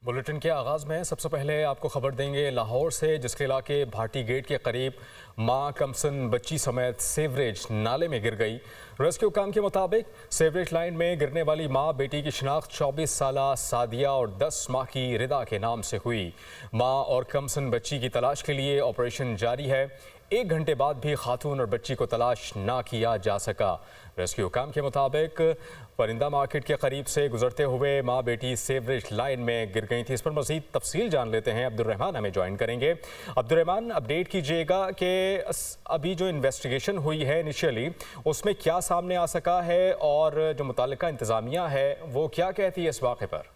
Bulletin के आगाज़ में सबसे पहले आपको खबर देंगे लाहौर से, जिसके इलाके भाटी गेट के करीब मां कमसन बच्ची समेत सीवरेज नाले में गिर गई। रेस्क्यू काम के मुताबिक सीवरेज लाइन में गिरने वाली मां बेटी की शिनाख्त 24 साला सादिया और 10 माह की रिदा के नाम से हुई। मां और कमसन बच्ची की तलाश के लिए ऑपरेशन जारी है। 1 घंटे बाद भी खातून और बच्ची को तलाश ना किया जा सका। रेस्क्यू काम के मुताबिक परिंदा मार्केट के करीब से गुजरते हुए मां बेटी सीवरेज लाइन में गिर गई थी। इस पर मजीद तफसील जान लेते हैं, अब्दुर्रहमान हमें ज्वाइन करेंगे। अब्दुर्रहमान, अपडेट कीजिएगा कि अभी जो इन्वेस्टिगेशन हुई है इनिशियली, उसमें क्या सामने आ सका है और जो मुताल्लिका इंतज़ामिया है वो क्या कहती है इस वाक़े पर?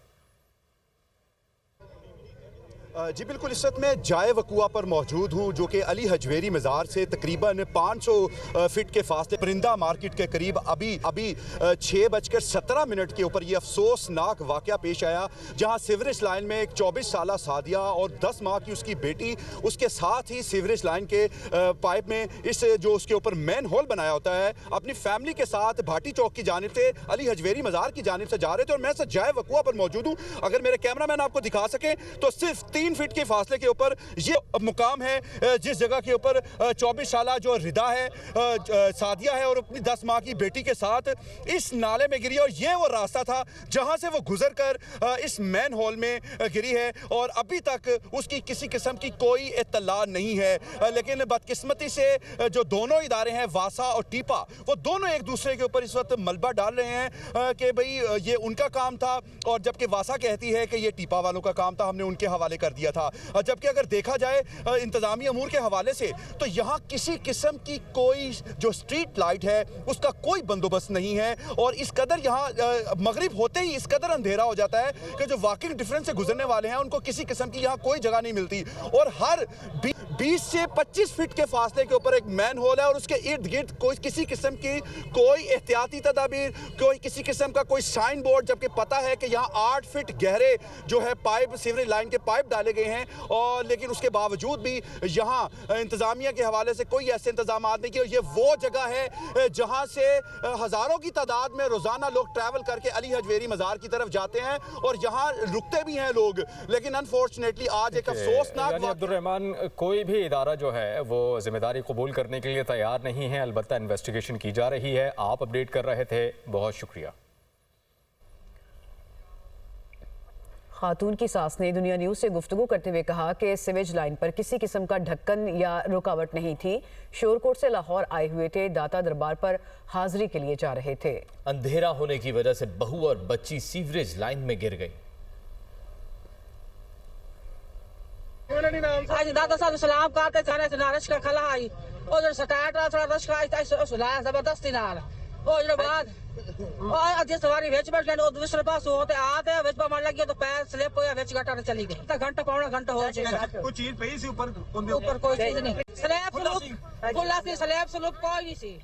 जी बिल्कुल, इस वक्त मैं जाए वकुआ पर मौजूद हूँ जो कि अली हजवेरी मज़ार से तकरीबन 500 फीट के फासले परिंदा मार्केट के करीब अभी 6:17 के ऊपर ये अफसोसनाक वाक़या पेश आया, जहाँ सीवरेज लाइन में एक 24 साला सादिया और 10 माह की उसकी बेटी, उसके साथ ही सीवरेज लाइन के पाइप में इस जो उसके ऊपर मैन होल बनाया होता है, अपनी फैमिली के साथ भाटी चौक की जानिब से अली हजवेरी मज़ार की जानिब से जा रहे थे। और मैं जाए वकुआ पर मौजूद हूँ। अगर मेरे कैमरामैन आपको दिखा सकें तो सिर्फ 3 फीट के फासले के ऊपर ये मुकाम है जिस जगह के ऊपर 24 साला जो रिदा है सादिया है और अपनी 10 माह की बेटी के साथ इस नाले में गिरी। और ये वो रास्ता था जहां से वो गुजर कर इस मैन होल में गिरी है और अभी तक उसकी किसी किस्म की कोई इत्तला नहीं है। लेकिन बदकिस्मती से जो दोनों इदारे हैं, वासा और टीपा, वो दोनों एक दूसरे के ऊपर इस वक्त मलबा डाल रहे हैं कि भाई ये उनका काम था, और जबकि वासा कहती है कि ये टीपा वालों का काम था, हमने उनके हवाले कर दिया था। जबकि अगर देखा जाए इंतजामी अमूर के हवाले से तो यहाँ किसी किस्म की कोई जो स्ट्रीट लाइट है उसका कोई बंदोबस्त नहीं है। और इस कदर यहाँ मगरिब होते ही इस कदर अंधेरा हो जाता है कि जो वॉकिंग डिफरेंस से गुजरने वाले हैं उनको किसी किस्म की यहाँ कोई जगह नहीं मिलती। और हर 20 से 25 फीट के फासले के ऊपर एक मैन होल है और उसके इर्द गिर्द कोई किसी किस्म की कोई एहतियाती तदाबीर, कोई किसी किस्म का कोई साइन बोर्ड, जबकि पता है कि यहाँ 8 फीट गहरे जो है पाइप, सीवरेज लाइन के पाइप डाले गए हैं। और लेकिन उसके बावजूद भी यहाँ इंतजामिया के हवाले से कोई ऐसे इंतजाम नहीं किए। ये वो जगह है जहाँ से हज़ारों की तादाद में रोज़ाना लोग ट्रैवल करके अली हजवेरी मज़ार की तरफ जाते हैं और यहाँ रुकते भी हैं लोग। लेकिन अनफॉर्चुनेटली आज एक अफसोसनाक अब्दुर्रहमान, कोई भी इदारा जो है वो जिम्मेदारी कबूल करने के लिए तैयार नहीं है। अलबत्ता इन्वेस्टिगेशन की जा रही है। आप अपडेट कर रहे थे, बहुत शुक्रिया। खातून की सास ने दुनिया न्यूज़ से गुफ्तगू करते हुए कहा कि सीवेज लाइन पर किसी किस्म का ढक्कन या रुकावट नहीं थी। शोरकोट से लाहौर आए हुए थे, दाता दरबार पर हाजिरी के लिए जा रहे थे। अंधेरा होने की वजह से बहू और बच्ची सीवरेज लाइन में गिर गई। आज दादा साहब सलाम करते सारे नारश का खला आई और सटाट थोड़ा रश का आई सुलाया जबरदस्ती नाल और बाद और अधे सवारी वेच बैठ गए और दूसरे पास होते आते वेच पर मार लगी तो पैर स्लिप होया वेच गटा चली गई। घंटा पौना घंटा हो गया, कुछ चीज पई सी ऊपर कोई चीज नहीं, स्लैब स्लूप कोई नहीं सी।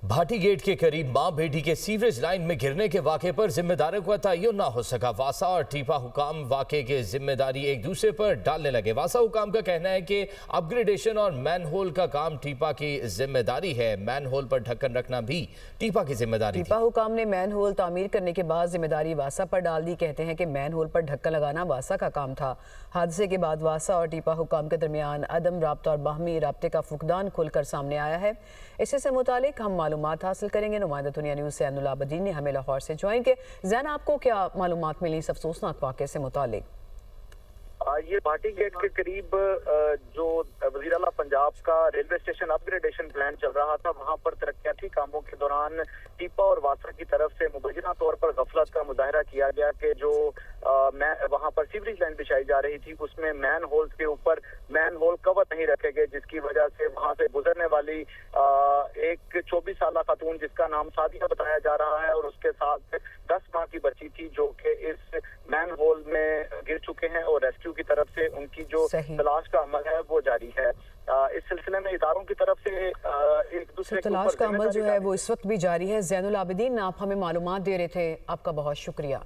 भाटी गेट के करीब मां बेटी के सीवरेज लाइन में गिरने के वाक़े पर जिम्मेदारों का तयन ना हो सका। वासा और टीपा हुकाम वाक़े की जिम्मेदारी एक दूसरे पर डालने लगे। वासा हुकाम का कहना है कि अपग्रेडेशन और मैन होल का काम टीपा की जिम्मेदारी है। मैन होल पर ढक्कन रखना भी टीपा की जिम्मेदारी टीपा हुकाम ने मैन होल तामीर करने के बाद जिम्मेदारी वासा पर डाल दी। कहते हैं कि मैन होल पर ढक्कन लगाना वासा का काम था। हादसे के बाद वासा और टीपा हुकाम के दरमियान अदम राब्ता और बाहमी राब्ते का फुकदान खुलकर सामने आया है। इसी से मुतालिक हम मालूमात हासिल करेंगे। नुमाइंदा दुनिया न्यूज़ से अनुल आबदीन ने हमें लाहौर से ज्वाइन किया। ज़ैन, आपको क्या मालूमात मिली इस अफसोसनाक वाक़े से मुतालिक? ये भाटी गेट के करीब जो वज़ीर आला पंजाब का रेलवे स्टेशन अपग्रेडेशन प्लान चल रहा था, वहां पर तरक्याती कामों के दौरान टीपा और वासा की तरफ से मुबैना तौर पर गफलत का मुजाहरा किया गया कि जो वहां पर सीवरेज लाइन बिछाई जा रही थी उसमें मैन होल्स के ऊपर मैन होल कवर नहीं रखे गए, जिसकी वजह से वहां से गुजरने वाली एक 24 साला खातून जिसका नाम सादिया बताया जा रहा है और उसके साथ 10 माह की बच्ची थी जो कि इस मैन होल में गिर चुके हैं और रेस्क्यू की तरफ से उनकी जो तलाश का अमल है वो जारी है। इस सिलसिले में इदारों की तरफ से एक दूसरे तलाश का अमल जो है वो इस वक्त भी जारी है। ज़ैनुल आबिदीन, आप हमें मालूमात दे रहे थे, आपका बहुत शुक्रिया।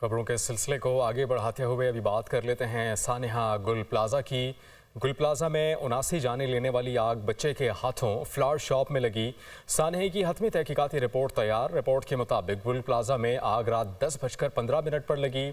खबरों के सिलसिले को आगे बढ़ाते हुए अभी बात कर लेते हैं सानेहा गुल प्लाजा की। गुल प्लाजा में 79 जाने लेने वाली आग बच्चे के हाथों फ्लावर शॉप में लगी। सानेहा की हतमी तहकीकाती रिपोर्ट तैयार। रिपोर्ट के मुताबिक गुल प्लाजा में आग रात 10:15 पर लगी।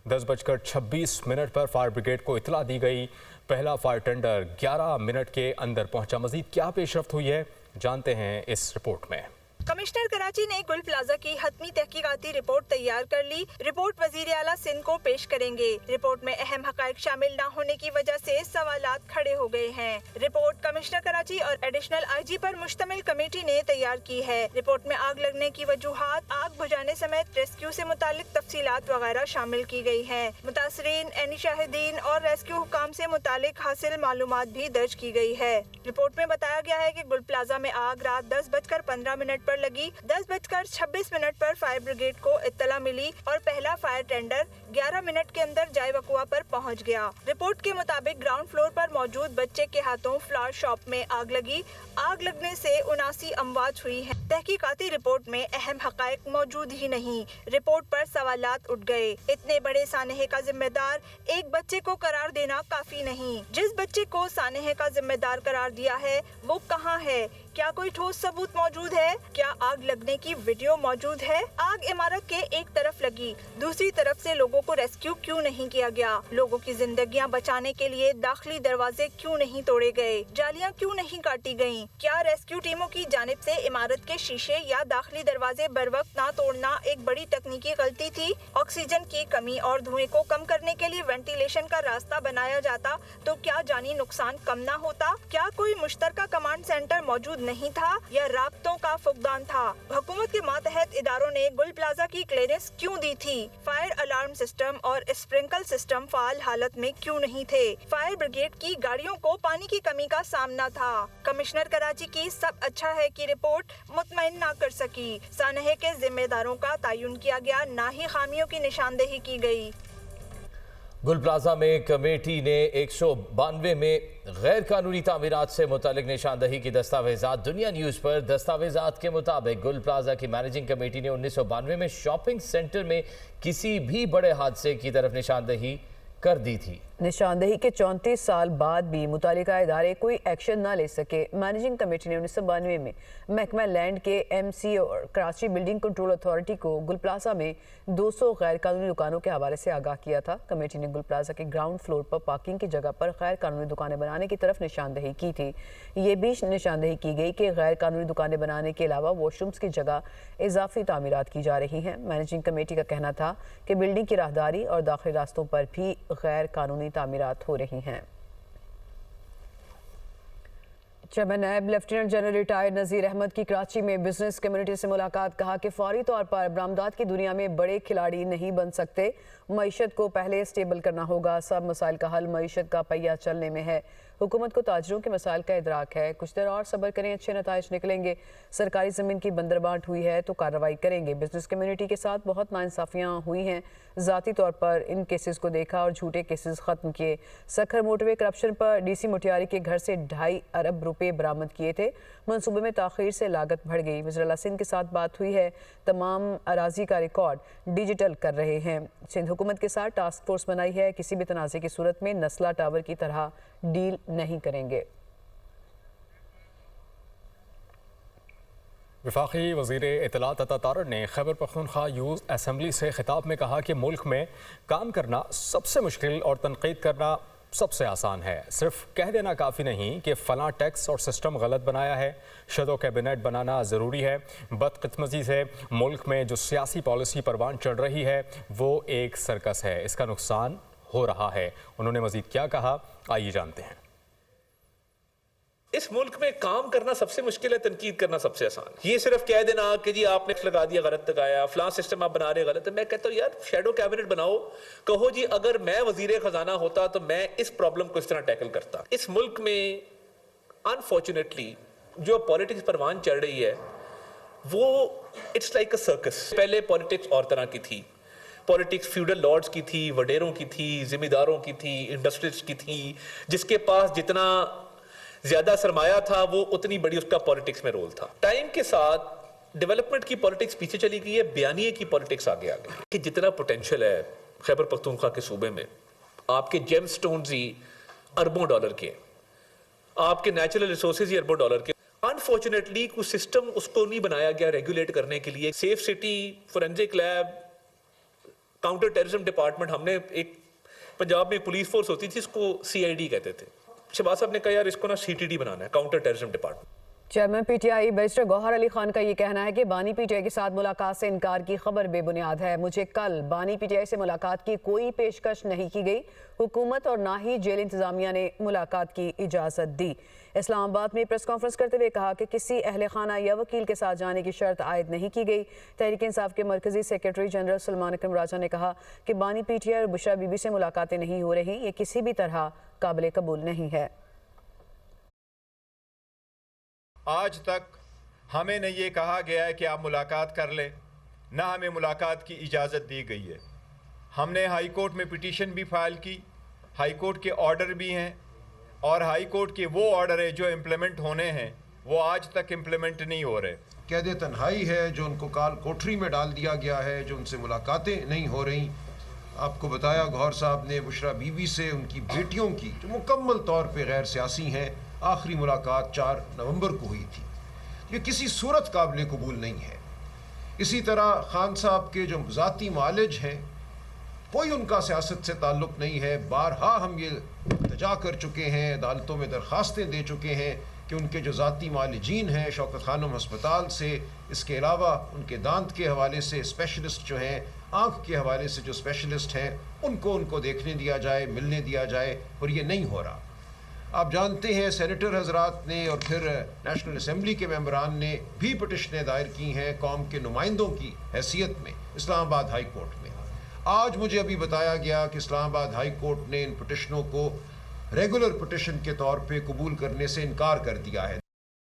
10:26 पर फायर ब्रिगेड को इतला दी गई। पहला फायर टेंडर 11 मिनट के अंदर पहुंचा। मजीद क्या पेशरफ्त हुई है जानते हैं इस रिपोर्ट में। कमिश्नर कराची ने गुल प्लाजा की हतमी तहकीकाती रिपोर्ट तैयार कर ली। रिपोर्ट वजीर आला सिंध को पेश करेंगे। रिपोर्ट में अहम हकाइक शामिल न होने की वजह से सवालात खड़े हो गए हैं। रिपोर्ट कमिश्नर कराची और एडिशनल आईजी पर मुश्तमिल कमेटी ने तैयार की है। रिपोर्ट में आग लगने की वजूहात, आग बुझाने समेत रेस्क्यू से मुतालिक तफसीलात वगैरह शामिल की गई है। मुतासरीन, एनी शाहिदीन और रेस्क्यू हुकाम से मुतालिक हासिल मालूमात भी दर्ज की गई है। रिपोर्ट में बताया गया है कि गुल प्लाजा में आग रात 10:15 पर लगी। 10:26 पर फायर ब्रिगेड को इत्तला मिली और पहला फायर टेंडर 11 मिनट के अंदर जाए वकुआ पर पहुंच गया। रिपोर्ट के मुताबिक ग्राउंड फ्लोर पर मौजूद बच्चे के हाथों फ्लावर शॉप में आग लगी। आग लगने से 79 अमवात हुई हैं। तहकीकाती रिपोर्ट में अहम हकाइक मौजूद ही नहीं। रिपोर्ट पर सवालात उठ गए। इतने बड़े सानेहे का जिम्मेदार एक बच्चे को करार देना काफी नहीं। जिस बच्चे को सानेहे का जिम्मेदार करार दिया है वो कहाँ है? क्या कोई ठोस सबूत मौजूद है? क्या आग लगने की वीडियो मौजूद है? आग इमारत के एक तरफ लगी, दूसरी तरफ से लोगों को रेस्क्यू क्यों नहीं किया गया? लोगों की जिंदगियां बचाने के लिए दाखिली दरवाजे क्यों नहीं तोड़े गए? जालियां क्यों नहीं काटी गयीं? क्या रेस्क्यू टीमों की जानिब से इमारत के शीशे या दाखिली दरवाजे बरवक्त ना तोड़ना एक बड़ी तकनीकी गलती थी? ऑक्सीजन की कमी और धुएं को कम करने के लिए वेंटिलेशन का रास्ता बनाया जाता तो क्या जानी नुकसान कम ना होता? क्या कोई मुश्तरका कमांड सेंटर मौजूद नहीं था या राब्तों का फुकदान था? हुकूमत के मातहत इदारों ने गुल प्लाजा की क्लियरेंस क्यों दी थी? फायर अलार्म सिस्टम और स्प्रिंकल सिस्टम फाल हालत में क्यों नहीं थे? फायर ब्रिगेड की गाड़ियों को पानी की कमी का सामना था। कमिश्नर कराची की सब अच्छा है की रिपोर्ट मुतमईन ना कर सकी। सानहे के जिम्मेदारों का तयन किया गया, ना ही खामियों की निशानदेही की गई। गुल प्लाजा में कमेटी ने 192 में गैर कानूनी तामीरात से मुतालिक निशानदही की दस्तावेजात दुनिया न्यूज़ पर। दस्तावेजात के मुताबिक गुल प्लाजा की मैनेजिंग कमेटी ने 1992 में शॉपिंग सेंटर में किसी भी बड़े हादसे की तरफ निशानदही कर दी थी। निशानदही के 34 साल बाद भी मुतालिका इदारे कोई एक्शन ना ले सके। मैनेजिंग कमेटी ने 1992 में महकमा लैंड के MC और कराची बिल्डिंग कंट्रोल अथॉरिटी को गुल प्लाजा में 200 गैर कानूनी दुकानों के हवाले से आगाह किया था। कमेटी ने गुल प्लाजा के ग्राउंड फ्लोर पर पार्किंग की जगह पर गैर कानूनी दुकानें बनाने की तरफ निशानदही की थी। ये भी निशानदही की गई कि गैर कानूनी दुकानें बनाने के अलावा वॉशरूम्स की जगह इजाफी तामीरात की जा रही हैं। मैनेजिंग कमेटी का कहना था कि बिल्डिंग की राहदारी और दाखिली रास्तों पर भी गैर कानूनी तामीरात हो रही हैं। चेयरमैन नायब लेफ्टिनेंट जनरल रिटायर्ड नज़ीर अहमद की कराची में बिजनेस कम्युनिटी से मुलाकात। कहा कि फौरी तौर पर बरामदात की दुनिया में बड़े खिलाड़ी नहीं बन सकते। मईशत को पहले स्टेबल करना होगा। सब मसाइल का हल मईशत का पहिया चलने में है। हुकूमत को ताजरों के मसाइल का इदराक है। कुछ देर और सब्र करें, अच्छे नताइज निकलेंगे। सरकारी ज़मीन की बंदरबांट हुई है तो कार्रवाई करेंगे। बिजनेस कम्युनिटी के साथ बहुत नाइंसाफियाँ हुई हैं। ज़ाती तौर पर इन केसेस को देखा और झूठे केसेस ख़त्म किए। सखर मोटरवे करप्शन पर DC मुटियारी के घर से 2.5 अरब रुपए बरामद किए थे। मंसूबे में ताख़ीर से लागत बढ़ गई। वज़ीर-ए-आला सिंध के साथ बात हुई है। तमाम अराजी का रिकॉर्ड डिजिटल कर रहे हैं। सिंध हुकूमत के साथ टास्क फोर्स बनाई है। किसी भी तनाज़े की सूरत में नस्ला टावर की तरह डील नहीं करेंगे। वफाकी वज़ीर इत्तलात अता तारड़ ने खैबर पख्तूनख्वा यूथ असम्बली से खिताब में कहा कि मुल्क में काम करना सबसे मुश्किल और तनकीद करना सबसे आसान है। सिर्फ कह देना काफ़ी नहीं कि फ़लाँ टैक्स और सिस्टम गलत बनाया है। शदो कैबिनेट बनाना ज़रूरी है। बदकिस्मती से मुल्क में जो सियासी पॉलिसी परवान चढ़ रही है वो एक सर्कस है। इसका नुकसान हो रहा है। उन्होंने मज़ीद क्या कहा, आइए जानते हैं। इस मुल्क में काम करना सबसे मुश्किल है, तनकीद करना सबसे आसान। ये सिर्फ कह देना कि जी आपने लगा दिया, गलत लगाया, फलां सिस्टम आप बना रहे गलत है। मैं कहता हूँ यार शैडो कैबिनेट बनाओ। कहो जी अगर मैं वजीर खजाना होता तो मैं इस प्रॉब्लम को इस तरह टैकल करता। इस मुल्क में अनफॉर्चुनेटली जो पॉलिटिक्स परवान चढ़ रही है वो इट्स लाइक अ सर्कस। पहले पॉलिटिक्स और तरह की थी। पॉलिटिक्स फ्यूडल लॉर्ड्स की थी, वडेरों की थी, जिम्मेदारों की थी, इंडस्ट्रीज की थी। जिसके पास जितना ज्यादा सरमाया था वो उतनी बड़ी उसका पॉलिटिक्स में रोल था। टाइम के साथ डेवलपमेंट की पॉलिटिक्स पीछे चली गई है, बयानिए की पॉलिटिक्स आगे आ गई कि जितना पोटेंशियल है खैबर पख्तूनख्वा के सूबे में, आपके जेम स्टोन्स ही अरबों डॉलर के, आपके नेचुरल रिसोर्सेज ही अरबों डॉलर के। अनफॉर्चुनेटली कुछ सिस्टम उसको नहीं बनाया गया रेगुलेट करने के लिए। Safe city, forensic lab, counter terrorism department, हमने एक पंजाब में पुलिस फोर्स होती थी, इसको CID कहते थे। शहबाज साहब ने कहा यार इसको ना CTD बनाना है, counter terrorism department. Chairman PTI barrister Gohar Ali Khan का ये कहना है कि बानी PTI के साथ मुलाकात से इनकार की खबर बेबुनियाद है। मुझे कल बानी PTI से मुलाकात की कोई पेशकश नहीं की गई। हुकूमत और ना ही जेल इंतजामिया ने मुलाकात की इजाज़त दी। इस्लामाबाद में प्रेस कॉन्फ्रेंस करते हुए कहा कि किसी अहले खाना या वकील के साथ जाने की शर्त आयद नहीं की गई। तहरीक इंसाफ के मरकजी सेक्रेटरी जनरल सलमान अकरम राजा ने कहा कि बानी PTI और बुशरा बीबी से मुलाकातें नहीं हो रही, ये किसी भी तरह काबिल कबूल नहीं है। आज तक हमें न ये कहा गया है कि आप मुलाकात कर लें, ना हमें मुलाकात की इजाज़त दी गई है। हमने हाई कोर्ट में पिटीशन भी फाइल की, हाई कोर्ट के ऑर्डर भी हैं, और हाई कोर्ट के वो ऑर्डर है जो इम्प्लीमेंट होने हैं वो आज तक इम्प्लीमेंट नहीं हो रहे। कैद तन्हाई है जो उनको काल कोठरी में डाल दिया गया है, जो उनसे मुलाकातें नहीं हो रही। आपको बताया गौहर साहब ने बुशरा बीबी से उनकी बेटियों की जो मुकम्मल तौर पे गैर सियासी हैं, आखिरी मुलाकात 4 नवंबर को हुई थी। ये किसी सूरत काबिल कबूल नहीं है। इसी तरह खान साहब के जो ज़ाती मालिज हैं, कोई उनका सियासत से ताल्लुक़ नहीं है। बारहा हम ये इल्तिजा कर चुके हैं, अदालतों में दरख्वास्तें दे चुके हैं कि उनके जो ज़ाती मालिजीन हैं शौकत खानम हस्पताल से, इसके अलावा उनके दांत के हवाले से स्पेशलिस्ट जो हैं, आँख के हवाले से जो स्पेशलिस्ट हैं, उनको देखने दिया जाए, मिलने दिया जाए, और ये नहीं हो रहा। आप जानते हैं सेनेटर हजरात ने और फिर नेशनल असम्बली के मेंबरान ने भी पटिशनें दायर की हैं कौम के नुमाइंदों की हैसियत में इस्लामाबाद हाई कोर्ट में। आज मुझे अभी बताया गया कि इस्लामाबाद हाई कोर्ट ने इन पटिशनों को रेगुलर पटिशन के तौर पे कबूल करने से इनकार कर दिया है।